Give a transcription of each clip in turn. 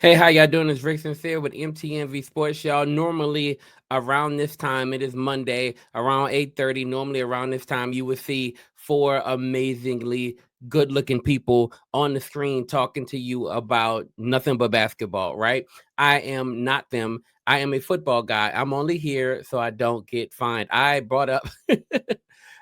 Hey, how y'all doing? It's Rick Sincere with MTMV Sports, y'all. Normally around this time, it is Monday, around 8:30. Normally around this time, you would see four amazingly good-looking people on the screen talking to you about nothing but basketball, right? I am not them. I am a football guy. I'm only here so I don't get fined. I brought up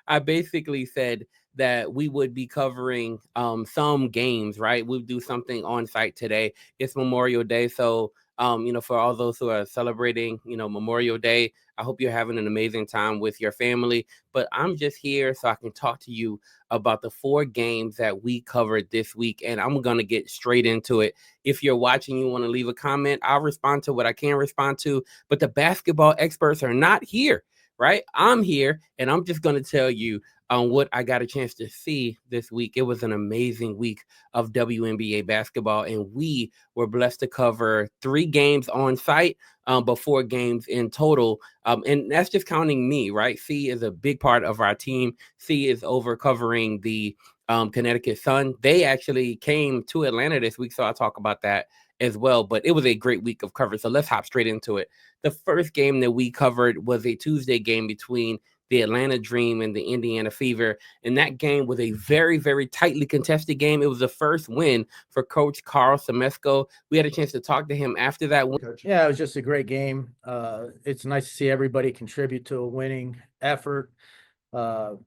I basically said that we would be covering some games, right? We'll do something on site today. It's Memorial Day. So, for all those who are celebrating, Memorial Day, I hope you're having an amazing time with your family. But I'm just here so I can talk to you about the four games that we covered this week. And I'm going to get straight into it. If you're watching, you want to leave a comment, I'll respond to what I can respond to. But the basketball experts are not here, right? I'm here and I'm just going to tell you on what I got a chance to see this week. It was an amazing week of WNBA basketball, and we were blessed to cover 3 games on site, but 4 games in total. And that's just counting me, right? C is a big part of our team. C is over covering the Connecticut Sun. They actually came to Atlanta this week, so I'll talk about that as well. But it was a great week of coverage. So let's hop straight into it. The first game that we covered was a Tuesday game between the Atlanta Dream and the Indiana Fever. And that game was a very, very tightly contested game. It was the first win for Coach Carl Semesco. We had a chance to talk to him after that win. Yeah, it was just a great game. It's nice to see everybody contribute to a winning effort.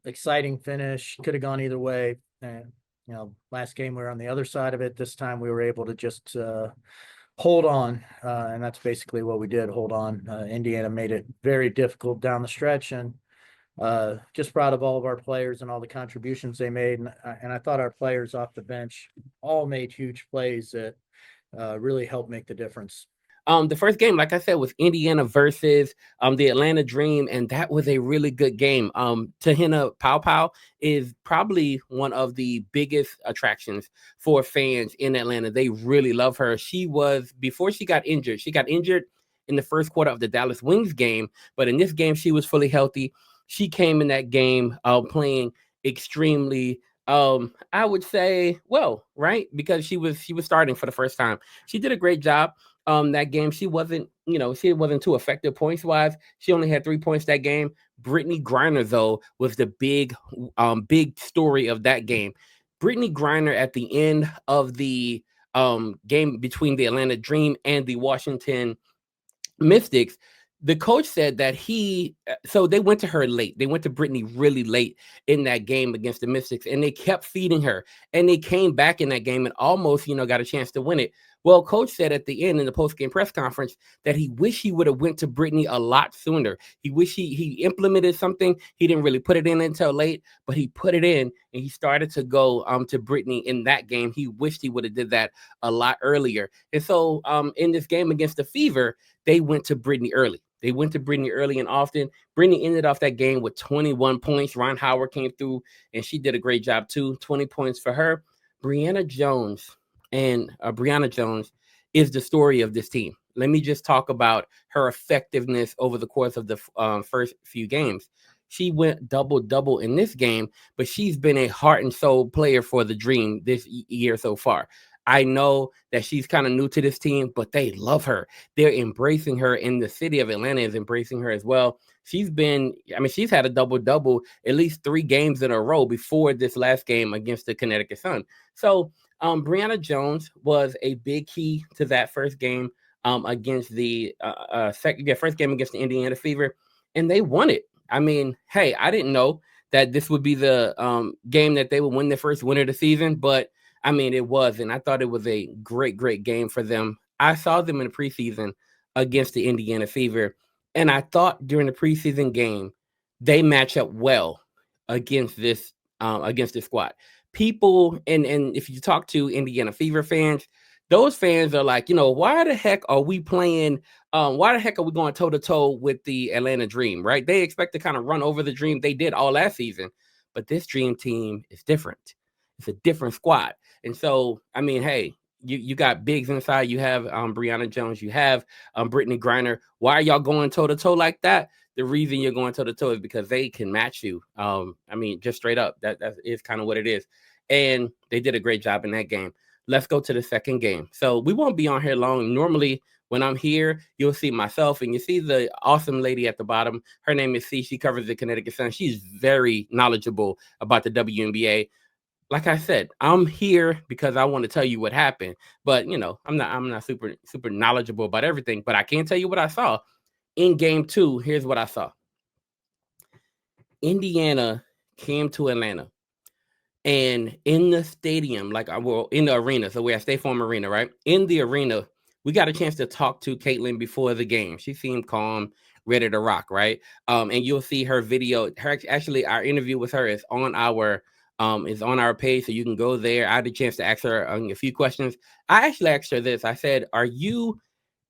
Exciting finish. Could have gone either way. And, last game we were on the other side of it. This time we were able to just hold on. And that's basically what we did, hold on. Indiana made it very difficult down the stretch, and just proud of all of our players and all the contributions they made. And I thought our players off the bench all made huge plays that really helped make the difference. The first game, like I said, was Indiana versus the Atlanta Dream, and that was a really good game. Tahina Pow is probably one of the biggest attractions for fans in Atlanta. They really love her. She was, before she got injured in the first quarter of the Dallas Wings game, but in this game, she was fully healthy. She came in that game playing extremely I would say well, right? Because she was starting for the first time. She did a great job that game. She wasn't too effective points wise. She only had 3 points that game. Brittany Griner, though, was the big story of that game. Brittany Griner at the end of the game between the Atlanta Dream and the Washington Mystics, the coach said that so they went to her late. They went to Brittany really late in that game against the Mystics, and they kept feeding her. And they came back in that game and almost, got a chance to win it. Well, coach said at the end in the post-game press conference that he wished he would have went to Brittany a lot sooner. He wished he implemented something. He didn't really put it in until late, but he put it in and he started to go to Brittany in that game. He wished he would have did that a lot earlier. And so in this game against the Fever, they went to Brittany early. They went to Brittany early and often. Brittany ended off that game with 21 points. Ron Howard came through, and she did a great job too. 20 points for her. Brianna Jones is the story of this team. Let me just talk about her effectiveness over the course of the first few games. She went double-double in this game, but she's been a heart and soul player for the Dream this year so far. I know that she's kind of new to this team, but they love her. They're embracing her, and the city of Atlanta is embracing her as well. She's had a double-double at least 3 games in a row before this last game against the Connecticut Sun. So Brianna Jones was a big key to that first game against the first game against the Indiana Fever, and they won it. I mean, hey, I didn't know that this would be the game that they would win the first win of the season, but I mean, it was, and I thought it was a great, great game for them. I saw them in the preseason against the Indiana Fever, and I thought during the preseason game they match up well against this squad. People, and if you talk to Indiana Fever fans, those fans are like, why the heck are we playing? Why the heck are we going toe to toe with the Atlanta Dream? Right? They expect to kind of run over the Dream. They did all last season, but this Dream team is different. It's a different squad. And so, I mean, hey, you got bigs inside. You have Brianna Jones. You have Brittany Griner. Why are y'all going toe to toe like that? The reason you're going toe to toe is because they can match you. I mean, just straight up. That is kind of what it is. And they did a great job in that game. let's go to the second game. So we won't be on here long. Normally, when I'm here, you'll see myself and you see the awesome lady at the bottom. Her name is C. She covers the Connecticut Sun. She's very knowledgeable about the WNBA. Like I said, I'm here because I want to tell you what happened. But I'm not super knowledgeable about everything. But I can tell you what I saw in game 2. Here's what I saw. Indiana came to Atlanta. And in the stadium, in the arena, so we're at State Farm Arena, right? In the arena, we got a chance to talk to Caitlin before the game. She seemed calm, ready to rock, right? And you'll see her video. Actually, our interview with her is on our page, so you can go there. I had a chance to ask her a few questions. I actually asked her this. I said, "Are you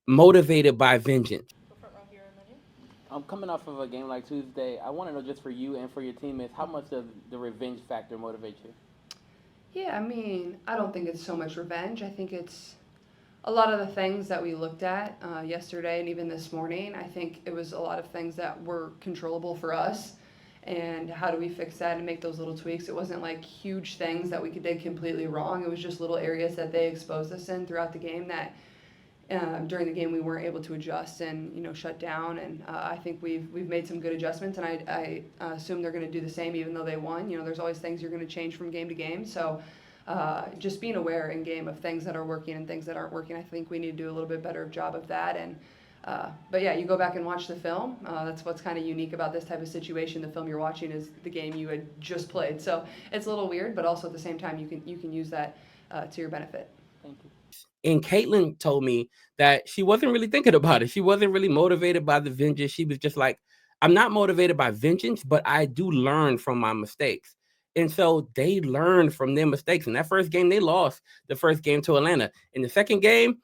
motivated by vengeance?" I'm coming off of a game like Tuesday. I want to know, just for you and for your teammates, how much does the revenge factor motivate you? Yeah, I mean, I don't think it's so much revenge. I think it's a lot of the things that we looked at yesterday and even this morning. I think it was a lot of things that were controllable for us. And how do we fix that and make those little tweaks? It wasn't like huge things that we did completely wrong. It was just little areas that they exposed us in throughout the game that during the game we weren't able to adjust and shut down. And I think we've made some good adjustments, and I assume they're going to do the same even though they won. There's always things you're going to change from game to game. So just being aware in game of things that are working and things that aren't working. I think we need to do a little bit better job of that. And but yeah, you go back and watch the film. That's what's kind of unique about this type of situation. The film you're watching is the game you had just played. So it's a little weird, but also at the same time you can use that to your benefit. Thank you. And Caitlin told me that she wasn't really thinking about it. She wasn't really motivated by the vengeance. She was just like, I'm not motivated by vengeance, but I do learn from my mistakes. And so they learned from their mistakes. In that first game, they lost the first game to Atlanta. In the second game,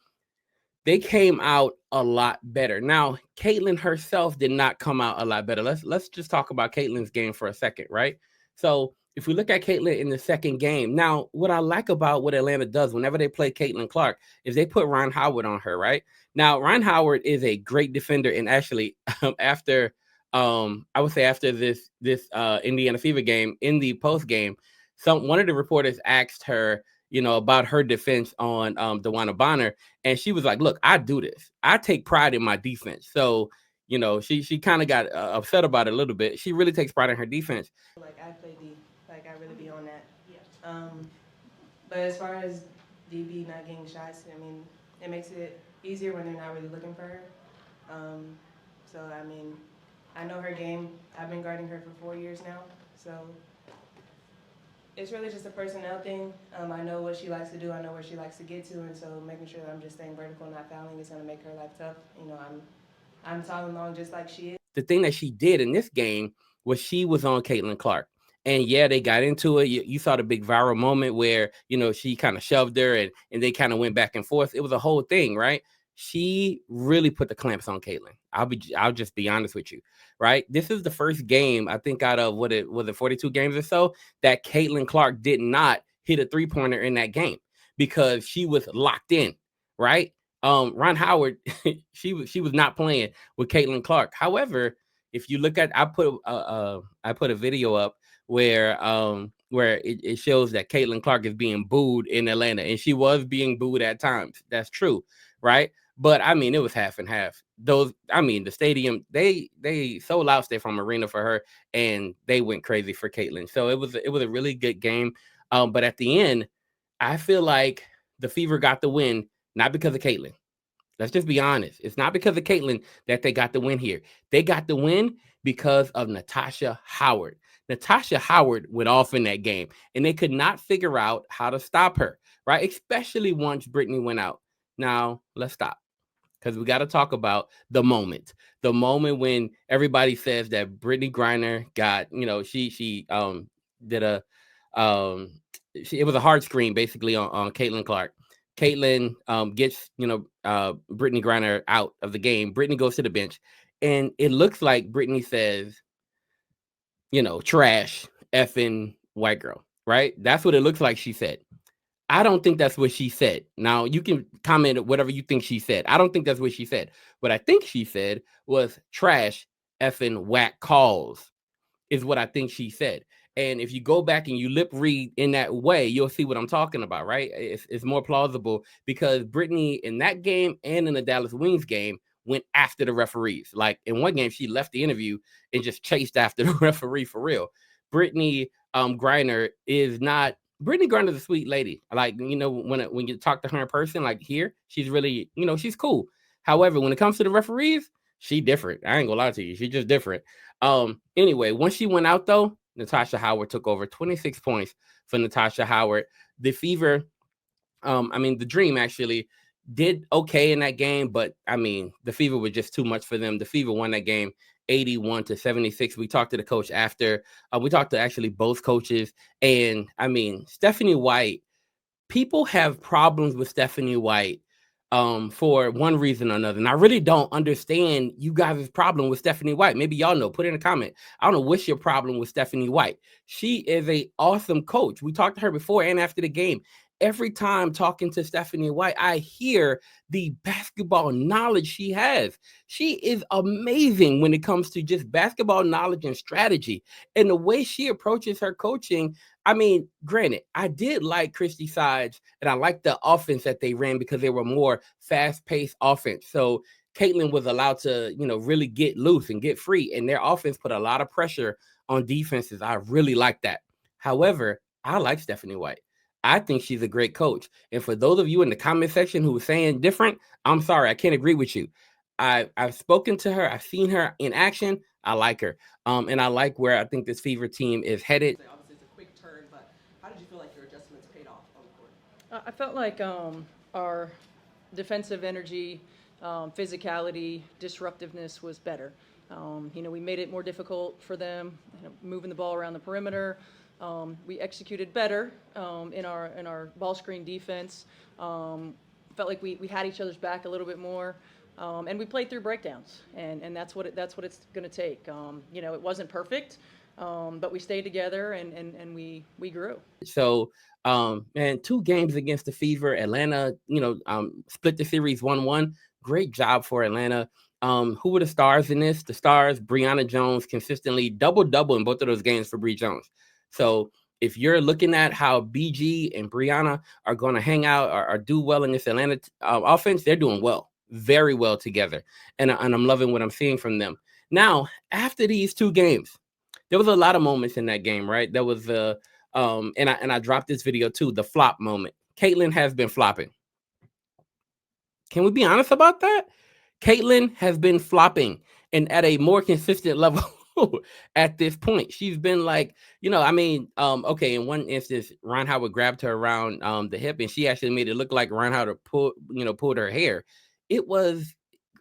they came out a lot better. Now, Caitlin herself did not come out a lot better. Let's just talk about Caitlin's game for a second, right? So if we look at Caitlin in the second game, now what I like about what Atlanta does whenever they play Caitlin Clark is they put Ryan Howard on her, right? Now, Ryan Howard is a great defender, and actually, after I would say after this Indiana Fever game, in the post game, one of the reporters asked her, about her defense on DeWanna Bonner, and she was like, "Look, I do this. I take pride in my defense." So, she kind of got upset about it a little bit. She really takes pride in her defense. Like I play D, like I really be on that. But as far as DB not getting shots, I mean, it makes it easier when they're not really looking for her. So I mean, I know her game. I've been guarding her for 4 years now, so it's really just a personnel thing. I know what she likes to do. I know where she likes to get to, and so making sure that I'm just staying vertical, not fouling, is going to make her life tough. I'm tall and long just like she is. The thing that she did in this game was she was on Caitlin Clark. And yeah, they got into it. You saw the big viral moment where, she kind of shoved her and they kind of went back and forth. It was a whole thing, right? She really put the clamps on Caitlin. I'll just be honest with you, right? This is the first game, I think, out of 42 games or so, that Caitlin Clark did not hit a 3-pointer in that game because she was locked in, right? Ron Howard, she was not playing with Caitlin Clark. However, if you look at, I put a video up where it shows that Caitlin Clark is being booed in Atlanta, and she was being booed at times. That's true, right? But I mean, it was half and half. The stadium, they sold out State Farm Arena for her, and they went crazy for Caitlin. So it was a really good game. But at the end, I feel like the Fever got the win, not because of Caitlin. Let's just be honest. It's not because of Caitlin that they got the win here. They got the win because of Natasha Howard. Natasha Howard went off in that game, and they could not figure out how to stop her, right? Especially once Brittany went out. Now, let's stop, because we got to talk about the moment when everybody says that Brittany Griner got, she did it was a hard screen basically on Caitlin Clark. Caitlin gets, Brittany Griner out of the game. Brittany goes to the bench, and it looks like Brittany says, trash effing white girl, right? That's what it looks like she said. I don't think that's what she said. Now, you can comment whatever you think she said. I don't think that's what she said. What I think she said was trash effing whack calls is what I think she said. And if you go back and you lip read in that way, you'll see what I'm talking about, right? It's more plausible because Brittany in that game and in the Dallas Wings game went after the referees. Like in one game, she left the interview and just chased after the referee for real. Brittany Griner is not. Brittany Griner's a sweet lady. Like, you know, when you talk to her in person, like here, she's really, you know, she's cool. However, when it comes to the referees, she different. I ain't gonna lie to you. She's just different. Anyway, once she went out though, Natasha Howard took over. 26 points for Natasha Howard. The Fever, the Dream actually did okay in that game, but I mean, the Fever was just too much for them. The Fever won that game 81-76. We talked to the coach after. We talked to actually both coaches, and I mean, Stephanie White. People have problems with Stephanie White for one reason or another. And I really don't understand you guys' problem with Stephanie White. Maybe y'all know. Put in a comment. I don't know what's your problem with Stephanie White. She is an awesome coach. We talked to her before and after the game. Every time talking to Stephanie White, I hear the basketball knowledge she has. She is amazing when it comes to just basketball knowledge and strategy. And the way she approaches her coaching, I mean, granted, I did like Christy Sides, and I liked the offense that they ran because they were more fast-paced offense. So Caitlin was allowed to, you know, really get loose and get free, and their offense put a lot of pressure on defenses. I really like that. However, I like Stephanie White. I think she's a great coach. And for those of you in the comment section who are saying different, I'm sorry, I can't agree with you. I've spoken to her. I've seen her in action. I like her. And I like where I think this Fever team is headed. Obviously, it's a quick turn, but how did you feel like your adjustments paid off on the court? I felt like our defensive energy, physicality, disruptiveness was better. We made it more difficult for them, moving the ball around the perimeter. We executed better in our ball screen defense. Felt like we had each other's back a little bit more. And we played through breakdowns, and that's what it's going to take. It wasn't perfect, but we stayed together and we grew. So, and 2 games against the Fever. Atlanta, split the series 1-1. Great job for Atlanta. Who were the stars in this? The stars, Brianna Jones, consistently double-double in both of those games for Bree Jones. So if you're looking at how BG and Brianna are going to hang out or do well in this Atlanta offense, they're doing well. Very well together, and I'm loving what I'm seeing from them. Now, after these 2 games, there was a lot of moments in that game, right? There was and I dropped this video too, the flop moment. Caitlin has been flopping. Can we be honest about that? Caitlin has been flopping and at a more consistent level at this point. She's been like, okay, in one instance, Ron Howard grabbed her around the hip, and she actually made it look like Ron Howard pulled her hair.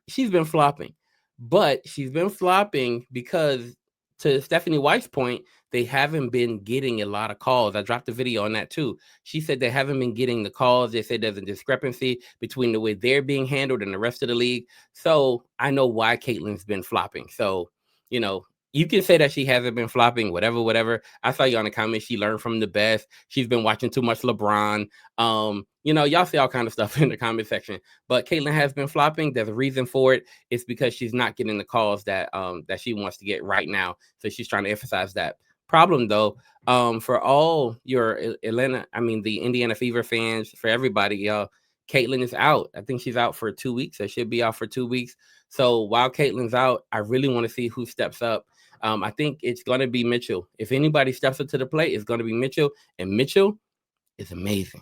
She's been flopping, but she's been flopping because, to Stephanie White's point, they haven't been getting a lot of calls. I dropped a video on that too. She said they haven't been getting the calls. They said there's a discrepancy between the way they're being handled and the rest of the league. So I know why Caitlin's been flopping. So, you can say that she hasn't been flopping, whatever. I saw you on the comments. She learned from the best. She's been watching too much LeBron. Y'all see all kind of stuff in the comment section. But Caitlin has been flopping. There's a reason for it. It's because she's not getting the calls that she wants to get right now. So she's trying to emphasize that. Problem though, for all your the Indiana Fever fans, for everybody, y'all, Caitlin is out. I think she's out for 2 weeks. Or should be out for 2 weeks. So while Caitlin's out, I really want to see who steps up. I think it's going to be Mitchell. If anybody steps up to the plate, it's going to be Mitchell. And Mitchell is amazing.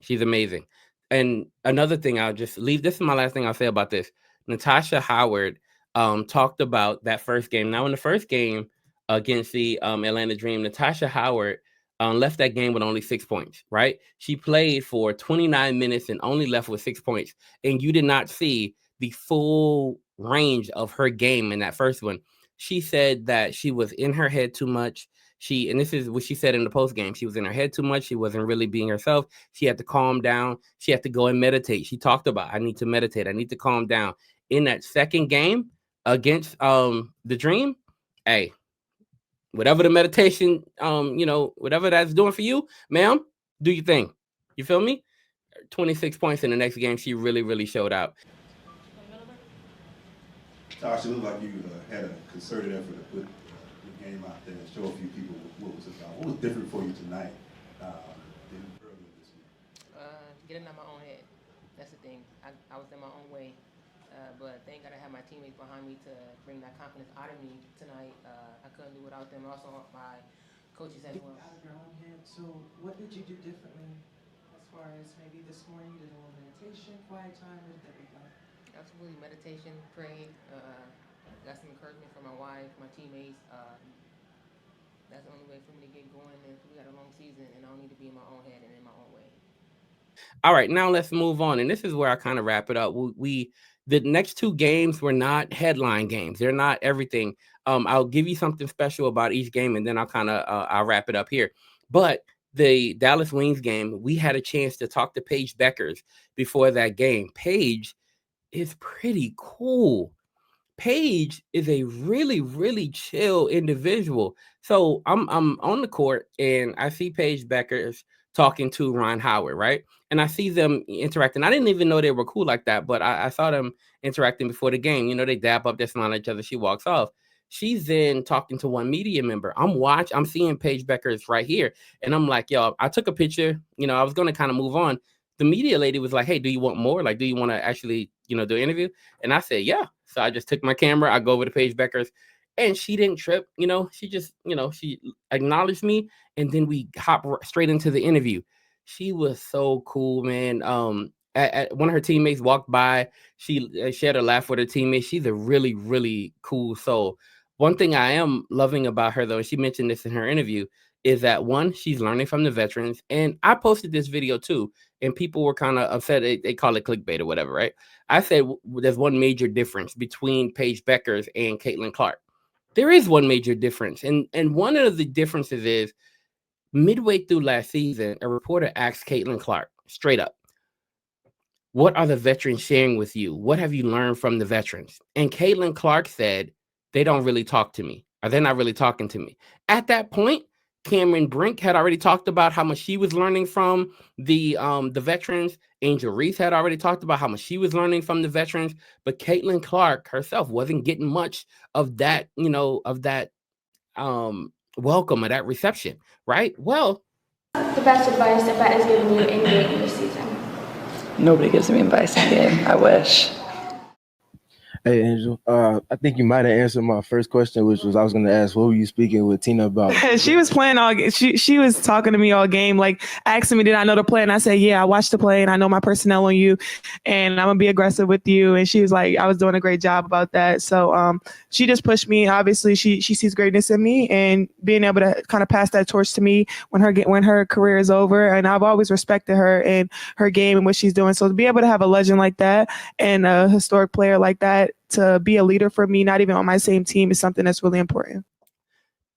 She's amazing. And another thing, I'll just leave. This is my last thing I'll say about this. Natasha Howard talked about that first game. Now, in the first game against the Atlanta Dream, Natasha Howard left that game with only 6 points, right? She played for 29 minutes and only left with 6 points. And you did not see the full range of her game in that first one. She said that she was in her head too much. And this is what she said in the post game. She was in her head too much. She wasn't really being herself. She had to calm down. She had to go and meditate. She talked about, I need to meditate. I need to calm down. In that second game against the Dream, hey, whatever the meditation, whatever that's doing for you, ma'am, do your thing. You feel me? 26 points in the next game. She really, really showed out. Tasha, it looked like you had a concerted effort to put the game out there and show a few people what was about. What was different for you tonight than earlier this week? Getting out my own head. That's the thing. I was in my own way. But thank God I had my teammates behind me to bring that confidence out of me tonight. I couldn't do without them. Also, my coaches as well. Out of your own head. So what did you do differently as far as maybe this morning you did a little meditation, quiet time? What did that look like? Absolutely, meditation, praying. Got some encouragement from my wife, my teammates. That's the only way for me to get going. And we got a long season, and I don't need to be in my own head and in my own way. All right, now let's move on. And this is where I kind of wrap it up. The next two games were not headline games. They're not everything. I'll give you something special about each game, and then I'll wrap it up here. But the Dallas Wings game, we had a chance to talk to Paige Bueckers before that game. Paige is pretty cool. Paige is a really, really chill individual. So I'm on the court and I see Paige Bueckers talking to Ron Howard, right? And I see them interacting. I didn't even know they were cool like that, but I saw them interacting before the game. You know, they dap up, they smile at each other. She walks off. She's then talking to one media member. I'm seeing Paige Bueckers right here. And I'm like, yo, I took a picture. You know, I was going to kind of move on. The media lady was like, hey, do you want more? Like, do you want to actually, do an interview? And I said, yeah. So I just took my camera. I go over to Paige Bueckers and she didn't trip. She just, she acknowledged me. And then we hop straight into the interview. She was so cool, man. At one of her teammates walked by. She shared a laugh with her teammates. She's a really, really cool soul. One thing I am loving about her, though, and she mentioned this in her interview, is that one, she's learning from the veterans. And I posted this video too, and people were kind of upset. They call it clickbait or whatever, right? I said there's one major difference between Paige Bueckers and Caitlin Clark. There is one major difference. And one of the differences is midway through last season, a reporter asked Caitlin Clark straight up, what are the veterans sharing with you? What have you learned from the veterans? And Caitlin Clark said, they don't really talk to me, or they're not really talking to me. At that point, Cameron Brink had already talked about how much she was learning from the veterans. Angel Reese had already talked about how much she was learning from the veterans, but Caitlin Clark herself wasn't getting much of that, welcome or that reception, right? Well, the best advice that Bet has given you in game this season? Nobody gives me advice in game. I wish. Hey, Angel. I think you might have answered my first question, which was I was going to ask, what were you speaking with Tina about? She was playing she was talking to me all game, like asking me, did I know the play? And I said, yeah, I watched the play and I know my personnel on you and I'm going to be aggressive with you. And she was like, I was doing a great job about that. So she just pushed me. Obviously, she sees greatness in me and being able to kind of pass that torch to me when her career is over. And I've always respected her and her game and what she's doing. So to be able to have a legend like that and a historic player like that, to be a leader for me, not even on my same team, is something that's really important.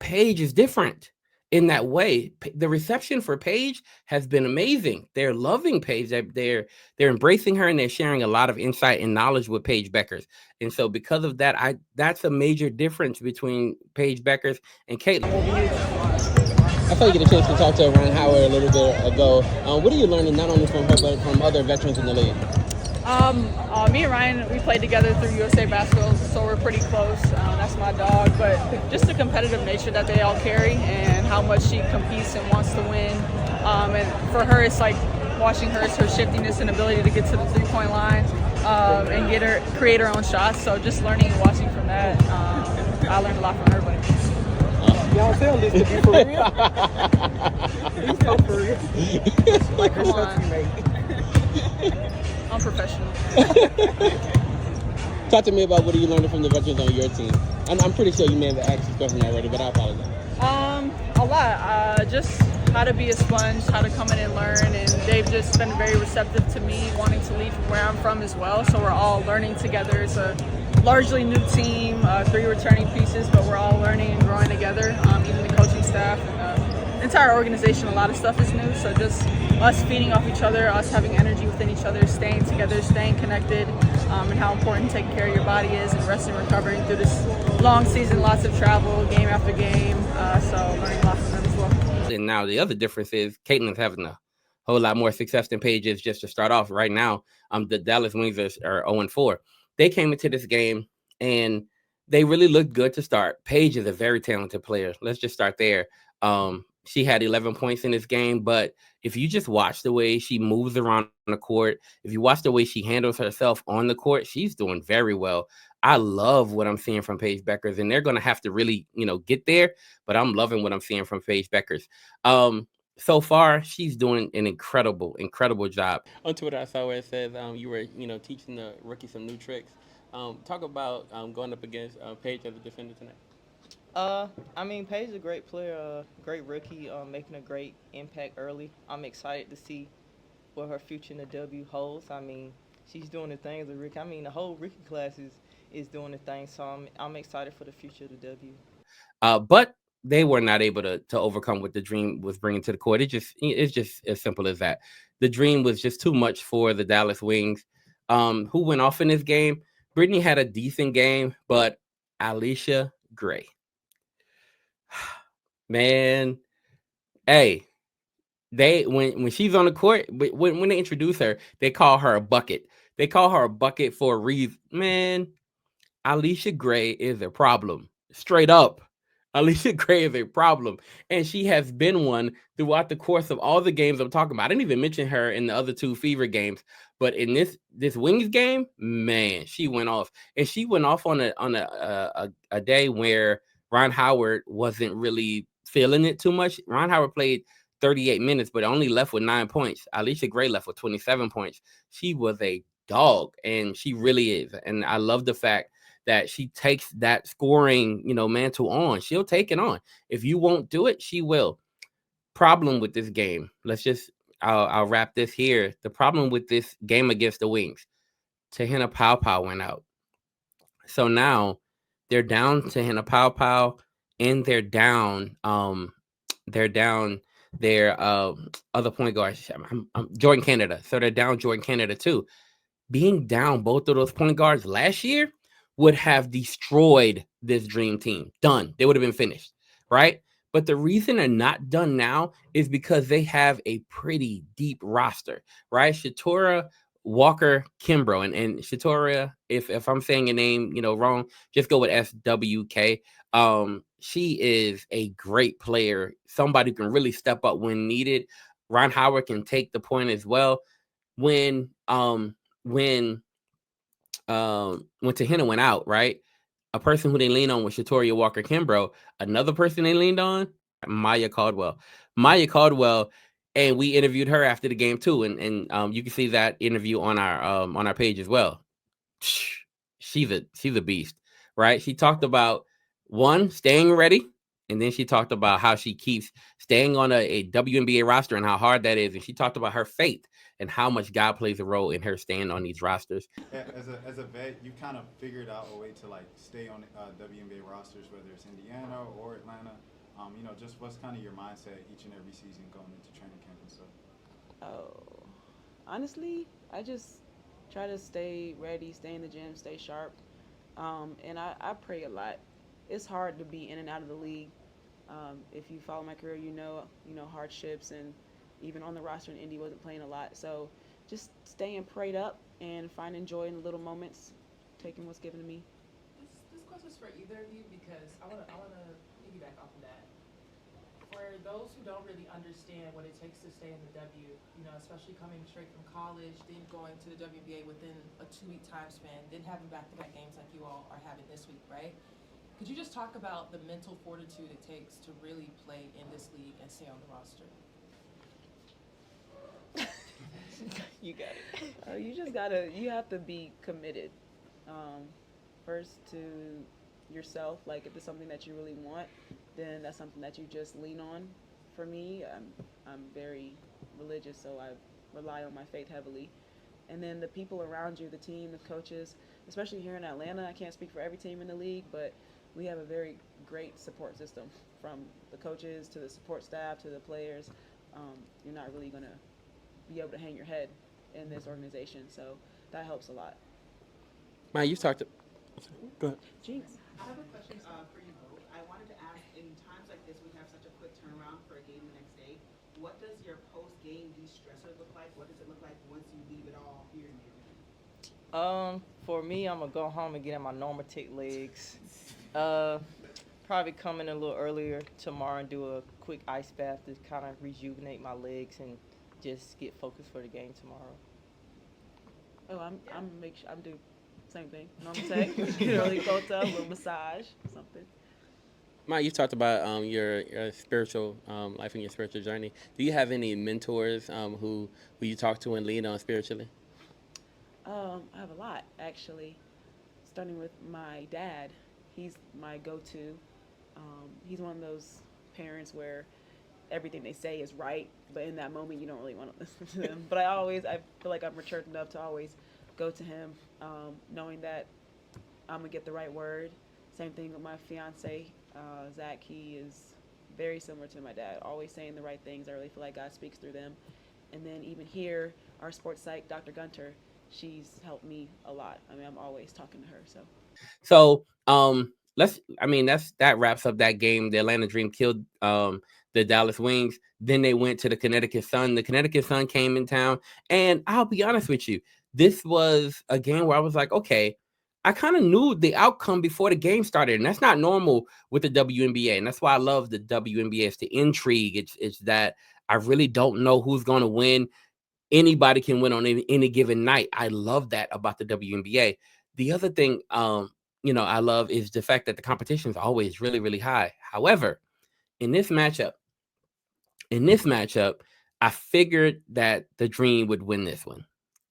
Paige is different in that way. The reception for Paige has been amazing. They're loving Paige. They're embracing her and they're sharing a lot of insight and knowledge with Paige Bueckers. And so because of that, that's a major difference between Paige Bueckers and Caitlin. I thought you get a chance to talk to Ron Howard a little bit ago. What are you learning not only from her, but from other veterans in the league? Me and Ryan, we played together through USA Basketball, so we're pretty close. That's my dog, but just the competitive nature that they all carry and how much she competes and wants to win. And for her, it's like watching her shiftiness and ability to get to the three-point line and create her own shots. So just learning and watching from that, I learned a lot from everybody. Y'all found this to be for real? He's so for real. Like her teammate. I'm professional. Talk to me about what are you learning from the veterans on your team? I'm pretty sure you may have asked this question already, but I apologize. A lot. Just how to be a sponge, how to come in and learn, and they've just been very receptive to me wanting to leave from where I'm from as well. So we're all learning together. It's a largely new team, 3 returning pieces, but we're all learning and growing together. Even the coaching staff and the entire organization, a lot of stuff is new. So just us feeding off each other, us having energy within each other, staying together, staying connected, and how important taking care of your body is and resting and recovering through this long season, lots of travel, game after game. So learning a lot from them as well. And now the other difference is Caitlin's having a whole lot more success than Paige is. Just to start off right now, the Dallas Wings are 0-4. They came into this game and They really looked good to start. Paige is a very talented player. Let's just start there. She had 11 points in this game, but if you just watch the way she moves around the court, if you watch the way she handles herself on the court, she's doing very well. I love what I'm seeing from Paige Bueckers, and they're going to have to really, get there, but I'm loving what I'm seeing from Paige Bueckers. So far, she's doing an incredible job. On Twitter, I saw where it says you were, teaching the rookie some new tricks. Talk about going up against Paige as a defender tonight. I mean, Paige is a great player, great rookie, making a great impact early. I'm excited to see what her future in the W holds. I mean, she's doing the thing as a rookie. I mean, the whole rookie class is doing the thing, so I'm excited for the future of the W. But they were not able to overcome what the Dream was bringing to the court. It's just as simple as that. The Dream was just too much for the Dallas Wings. Who went off in this game? Brittany had a decent game, but Alicia Gray. Man, hey, when she's on the court, when they introduce her, they call her a bucket. They call her a bucket for a reason. Man, Alicia Gray is a problem. Straight up. Alicia Gray is a problem. And she has been one throughout the course of all the games I'm talking about. I didn't even mention her in the other two Fever games. But in this Wings game, man, she went off. And she went off on a day where Ron Howard wasn't really feeling it too much. Ron Howard played 38 minutes, but only left with 9 points. Alicia Gray left with 27 points. She was a dog, and she really is. And I love the fact that she takes that scoring, mantle on. She'll take it on. If you won't do it, she will. Problem with this game. I'll wrap this here. The problem with this game against the Wings, Tahina Pau went out. So now they're down Tahina Pau, and they're down their other point guard, Jordan Canada. So they're down Jordan Canada too. Being down both of those point guards last year would have destroyed this Dream team. Done. They would have been finished, right? But the reason they're not done now is because they have a pretty deep roster, right? Shatora, Walker, Kimbrough, and Shatora, if I'm saying your name, wrong, just go with SWK. She is a great player. Somebody who can really step up when needed. Ron Howard can take the point as well. When Tahina went out, right? A person who they leaned on was Shatoria Walker Kimbrough. Another person they leaned on, Maya Caldwell. And we interviewed her after the game too, and you can see that interview on our page as well. She's a beast, right? She talked about staying ready, and then she talked about how she keeps staying on a WNBA roster and how hard that is, and she talked about her faith and how much God plays a role in her staying on these rosters. As a vet, you kind of figured out a way to stay on WNBA rosters, whether it's Indiana or Atlanta. Just what's kind of your mindset each and every season going into training camp and stuff? Oh, honestly, I just try to stay ready, stay in the gym, stay sharp, and I pray a lot. It's hard to be in and out of the league. If you follow my career, you know hardships, and even on the roster in Indy wasn't playing a lot. So just staying prayed up and finding joy in the little moments, taking what's given to me. This question's for either of you because I wanna piggyback off of that. For those who don't really understand what it takes to stay in the W, especially coming straight from college, then going to the WNBA within a 2-week time span, then having back-to-back games like you all are having this week, right? Could you just talk about the mental fortitude it takes to really play in this league and stay on the roster? You got it. You have to be committed. First to yourself, if it's something that you really want, then that's something that you just lean on. For me, I'm very religious, so I rely on my faith heavily. And then the people around you, the team, the coaches, especially here in Atlanta, I can't speak for every team in the league, but we have a very great support system, from the coaches to the support staff to the players. You're not really going to be able to hang your head in this organization, so that helps a lot. Maya, you talked to... Go ahead. Jinx. I have a question for you both. I wanted to ask, in times like this, we have such a quick turnaround for a game the next day. What does your post-game de-stressor look like? What does it look like once you leave it all here and there? For me, I'm gonna go home and get in my normal tick legs, Probably come in a little earlier tomorrow and do a quick ice bath to kind of rejuvenate my legs and just get focused for the game tomorrow. Oh, I'm do same thing. You know what I'm saying? Get early photo, a little massage, something. Mike, you talked about your spiritual life and your spiritual journey. Do you have any mentors who you talk to and lean on spiritually? I have a lot actually. Starting with my dad, he's my go-to. He's one of those parents where everything they say is right, but in that moment you don't really want to listen to them. But I feel like I'm matured enough to always go to him, knowing that I'm gonna get the right word. Same thing with my fiance, Zach. He is very similar to my dad, always saying the right things. I really feel like God speaks through them. And then even here, our sports psych, Dr. Gunter, she's helped me a lot. I mean, I'm always talking to her. So that wraps up that game. The Atlanta Dream killed the Dallas Wings. Then they went to the Connecticut Sun. The Connecticut Sun came in town, and I'll be honest with you, this was a game where I was like, okay, I kind of knew the outcome before the game started, and that's not normal with the WNBA, and that's why I love the WNBA. It's the intrigue. It's that I really don't know who's going to win. Anybody can win on any given night. I love that about the WNBA. The other thing, I love is the fact that the competition is always really, really high. However, in this matchup, I figured that the Dream would win this one,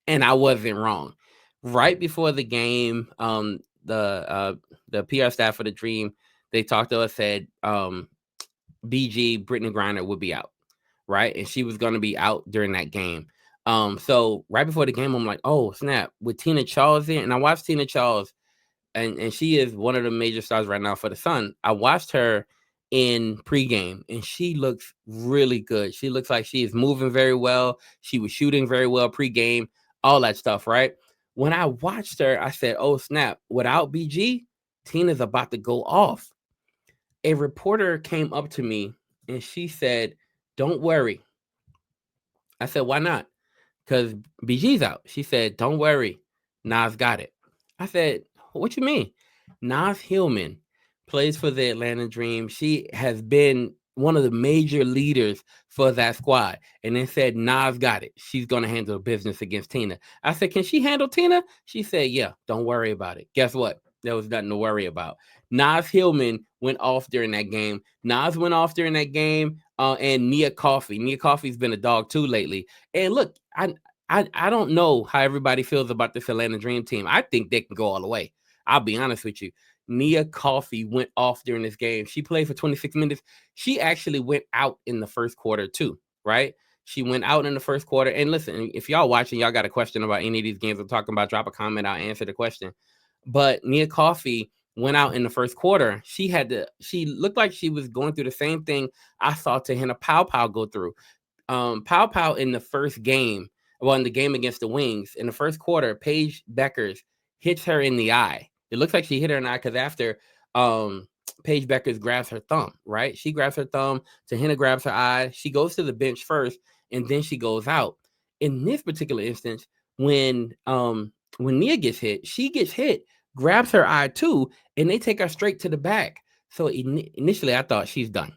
and I wasn't wrong. Right before the game, the PR staff for the Dream, they talked to us, said BG Brittany Griner would be out, right, and she was going to be out during that game. So right before the game, I'm like, oh snap, with Tina Charles in, and I watched Tina Charles, and she is one of the major stars right now for the Sun. I watched her in pregame, and she looks really good. She looks like she is moving very well. She was shooting very well pregame, all that stuff, right? When I watched her, I said, oh snap, without BG, Tina's about to go off. A reporter came up to me and she said, don't worry. I said, why not? Because BG's out. She said, don't worry. Nas got it. I said, what you mean? Nas Hillman plays for the Atlanta Dream. She has been one of the major leaders for that squad. And they said, Nas got it. She's going to handle business against Tina. I said, can she handle Tina? She said, yeah, don't worry about it. Guess what? There was nothing to worry about. Nas Hillman went off during that game. Nas went off during that game. And Nia Coffey. Nia Coffey's been a dog too lately. And look, I don't know how everybody feels about this Atlanta Dream team. I think they can go all the way. I'll be honest with you. Nia Coffey went off during this game. She played for 26 minutes. She actually went out in the first quarter too, right? She went out in the first quarter. And listen, if y'all watching, y'all got a question about any of these games I'm talking about, drop a comment. I'll answer the question. But Nia Coffey went out in the first quarter. She looked like she was going through the same thing I saw Tahina Pow go through. Pow in the first game, in the game against the Wings, in the first quarter, Paige Bueckers hits her in the eye. It looks like she hit her in the eye because after Paige Bueckers grabs her thumb, right? She grabs her thumb, Tahina grabs her eye. She goes to the bench first, and then she goes out. In this particular instance, when Nia gets hit, she gets hit, grabs her eye too, and they take her straight to the back. So initially, I thought she's done.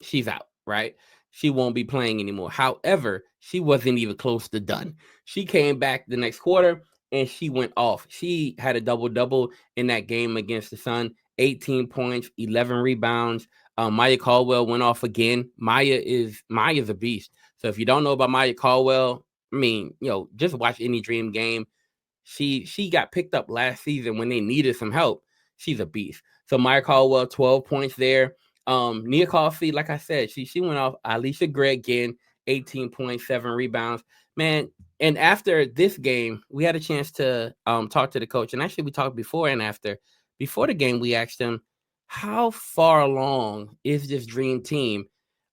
She's out, right? She won't be playing anymore. However, she wasn't even close to done. She came back the next quarter and she went off. She had a double-double in that game against the Sun, 18 points, 11 rebounds. Maya Caldwell went off again. Maya's a beast. So if you don't know about Maya Caldwell, I mean, just watch any Dream game. She got picked up last season when they needed some help. She's a beast. So Maya Caldwell, 12 points there. Nia Coffey, like I said, she went off. Alicia Gregg again, 18.7 rebounds. Man, and after this game, we had a chance to talk to the coach. And actually, we talked before and after. Before the game, we asked him, how far along is this Dream team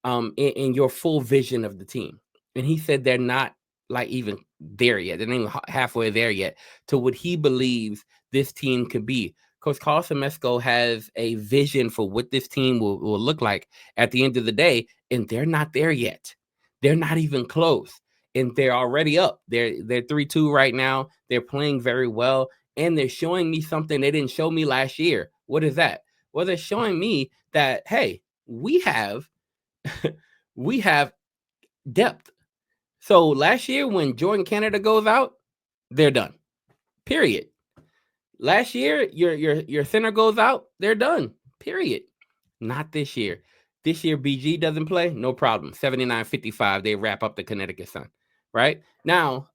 in your full vision of the team? And he said they're not like even there yet. They're not even halfway there yet to what he believes this team could be. Coach Carl Semesco has a vision for what this team will look like at the end of the day, and they're not there yet. They're not even close, and they're already up. They're 3-2 right now. They're playing very well, and they're showing me something they didn't show me last year, What is that? Well, they're showing me that, hey, we have we have depth. So last year when Jordan Canada goes out, they're done. Period. Last year, your center goes out, they're done. Period. Not this year. This year, BG doesn't play, no problem. 79-55, they wrap up the Connecticut Sun. Right now,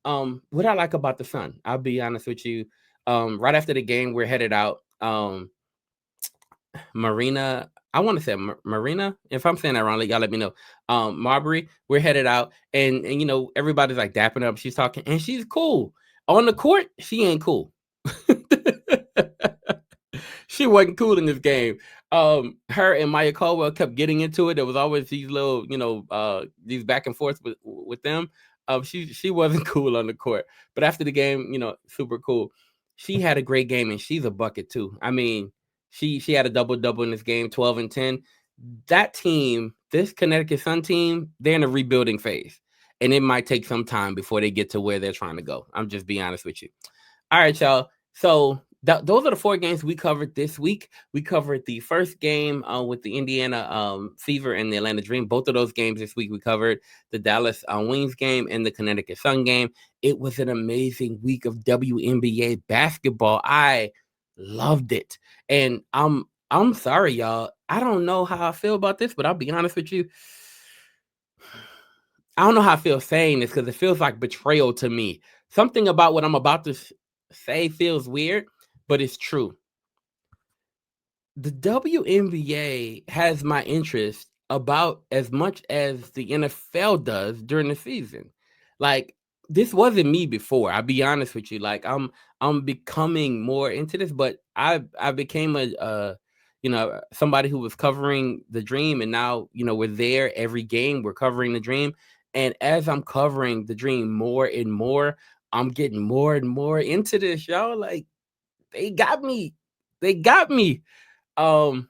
what I like about the Sun, I'll be honest with you. Right after the game, we're headed out. Marina, I want to say Marina. If I'm saying that wrong, y'all let me know. Marbury, we're headed out, and you know everybody's like dapping up. She's talking, and she's cool on the court. She ain't cool. She wasn't cool in this game. Her and Maya Caldwell kept getting into it. There was always these little, these back and forth with them. She wasn't cool on the court, but after the game, super cool. She had a great game, and she's a bucket too. I mean, she had a double in this game, 12 and 10. That team, this Connecticut Sun team, they're in a rebuilding phase, and it might take some time before they get to where they're trying to go. I'm just being honest with you. All right, y'all. So those are the 4 games we covered this week. We covered the first game with the Indiana Fever and the Atlanta Dream. Both of those games this week we covered. The Dallas Wings game and the Connecticut Sun game. It was an amazing week of WNBA basketball. I loved it. And I'm sorry, y'all. I don't know how I feel about this, but I'll be honest with you. I don't know how I feel saying this because it feels like betrayal to me. Something about what I'm about to say feels weird, but it's true. The WNBA has my interest about as much as the NFL does during the season. Like, this wasn't me before. I'll be honest with you. Like, I'm becoming more into this, but I became somebody who was covering the Dream, and now we're there every game. We're covering the Dream, and as I'm covering the Dream more and more, I'm getting more and more into this, y'all. Like, they got me. I'm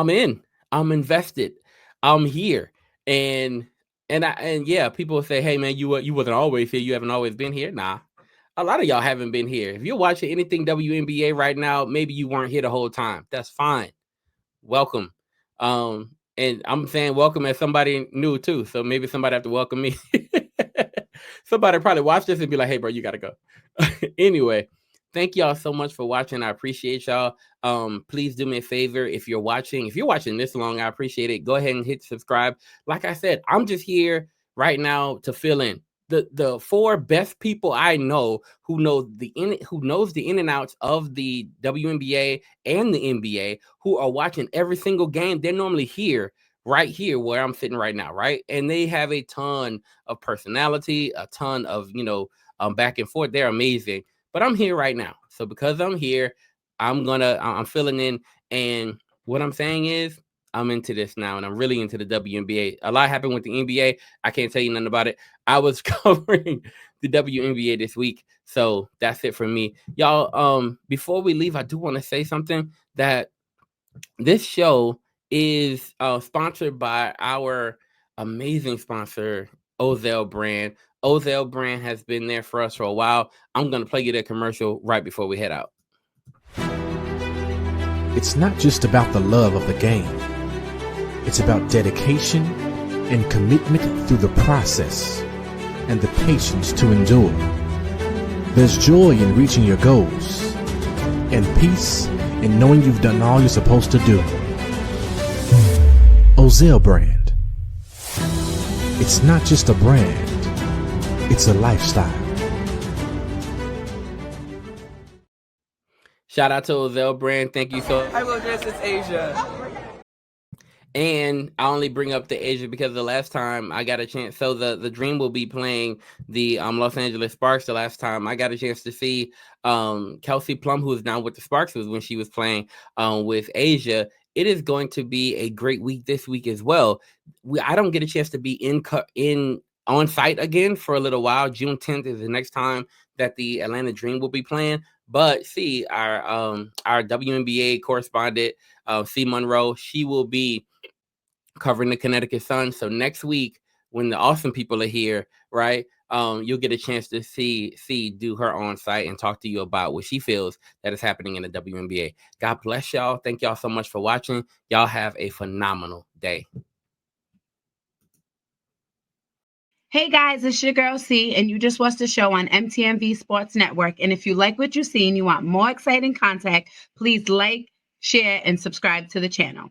in. I'm invested. I'm here. And yeah, people will say, "Hey man, you wasn't always here. You haven't always been here." Nah. A lot of y'all haven't been here. If you're watching anything WNBA right now, maybe you weren't here the whole time. That's fine. Welcome. And I'm saying welcome as somebody new too. So maybe somebody have to welcome me. Somebody probably watch this and be like, "Hey bro, you gotta go." Anyway, thank y'all so much for watching. I appreciate y'all. Please do me a favor. If you're watching this long, I appreciate it. Go ahead and hit subscribe. Like I said, I'm just here right now to fill in. The 4 best people I know who knows the in and outs of the WNBA and the NBA, who are watching every single game. They're normally here, right here where I'm sitting right now, right? And they have a ton of personality, a ton of back and forth. They're amazing. But I'm here right now. So because I'm here, I'm filling in. And what I'm saying is I'm into this now, and I'm really into the WNBA. A lot happened with the NBA. I can't tell you nothing about it. I was covering the WNBA this week. So that's it for me. Y'all, before we leave, I do want to say something, that this show is sponsored by our amazing sponsor, Ozell Brand. Ozell Brand has been there for us for a while. I'm going to play you that commercial right before we head out. It's not just about the love of the game. It's about dedication and commitment through the process and the patience to endure. There's joy in reaching your goals and peace in knowing you've done all you're supposed to do. Ozell Brand. It's not just a brand, it's a lifestyle. Shout out to Ozell Brand. Thank you so much. Hi, Will Dress, it's Asia. And I only bring up the Asia because the last time I got a chance, so the Dream will be playing the Los Angeles Sparks. The last time I got a chance to see Kelsey Plum, who is now with the Sparks, was when she was playing with Asia. It is going to be a great week this week as well. I don't get a chance to be in on site again for a little while. June 10th is the next time that the Atlanta Dream will be playing. But see, our WNBA correspondent, C. Monroe, she will be covering the Connecticut Sun. So next week, when the awesome people are here, right, you'll get a chance to see do her on site and talk to you about what she feels that is happening in the WNBA. God bless y'all. Thank y'all so much for watching. Y'all have a phenomenal day. Hey guys, it's your girl C, and you just watched the show on MTMV Sports Network. And if you like what you see and you want more exciting content, please like, share, and subscribe to the channel.